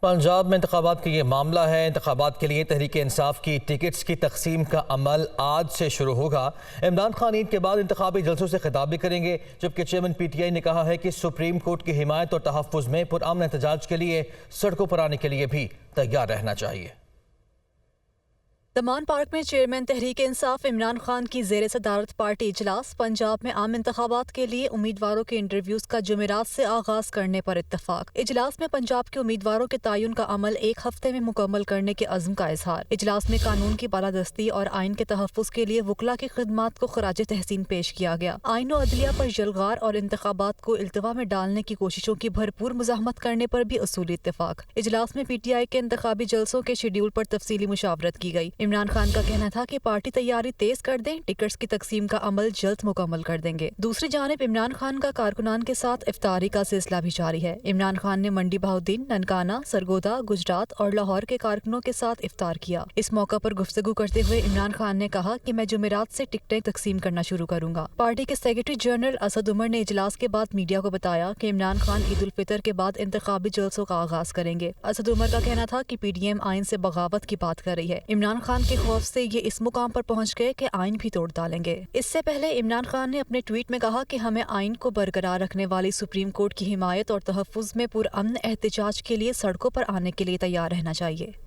پنجاب میں انتخابات کا یہ معاملہ ہے۔ انتخابات کے لیے تحریک انصاف کی ٹکٹس کی تقسیم کا عمل آج سے شروع ہوگا۔ عمران خان عید کے بعد انتخابی جلسوں سے خطاب بھی کریں گے، جبکہ چیئرمین پی ٹی آئی نے کہا ہے کہ سپریم کورٹ کی حمایت اور تحفظ میں پرامن احتجاج کے لیے سڑکوں پر آنے کے لیے بھی تیار رہنا چاہیے۔ دمان پارک میں چیئرمین تحریک انصاف عمران خان کی زیر صدارت پارٹی اجلاس۔ پنجاب میں عام انتخابات کے لیے امیدواروں کے انٹرویوز کا جمعرات سے آغاز کرنے پر اتفاق۔ اجلاس میں پنجاب کے امیدواروں کے تعین کا عمل ایک ہفتے میں مکمل کرنے کے عزم کا اظہار۔ اجلاس میں قانون کی بالادستی اور آئین کے تحفظ کے لیے وکلاء کی خدمات کو خراج تحسین پیش کیا گیا۔ آئین و عدلیہ پر یلغار اور انتخابات کو التوا میں ڈالنے کی کوششوں کی بھرپور مزاحمت کرنے پر بھی اصولی اتفاق۔ اجلاس میں پی ٹی آئی کے انتخابی جلسوں کے شیڈول پر تفصیلی مشاورت کی گئی۔ عمران خان کا کہنا تھا کہ پارٹی تیاری تیز کر دیں، ٹکٹس کی تقسیم کا عمل جلد مکمل کر دیں گے۔ دوسری جانب عمران خان کا کارکنان کے ساتھ افطاری کا سلسلہ بھی جاری ہے۔ عمران خان نے منڈی بہاؤالدین، ننکانہ، سرگودا، گجرات اور لاہور کے کارکنوں کے ساتھ افطار کیا۔ اس موقع پر گفتگو کرتے ہوئے عمران خان نے کہا کہ میں جمعرات سے ٹکٹیں تقسیم کرنا شروع کروں گا۔ پارٹی کے سیکرٹری جنرل اسد عمر نے اجلاس کے بعد میڈیا کو بتایا کہ عمران خان عید الفطر کے بعد انتخابی جلسوں کا آغاز کریں گے۔ اسد عمر کا کہنا تھا کہ پی ڈی ایم آئین سے بغاوت کی بات کر رہی ہے۔ عمران خان کے خوف سے یہ اس مقام پر پہنچ گئے کہ آئین بھی توڑ ڈالیں گے۔ اس سے پہلے عمران خان نے اپنے ٹویٹ میں کہا کہ ہمیں آئین کو برقرار رکھنے والی سپریم کورٹ کی حمایت اور تحفظ میں پرامن احتجاج کے لیے سڑکوں پر آنے کے لیے تیار رہنا چاہیے۔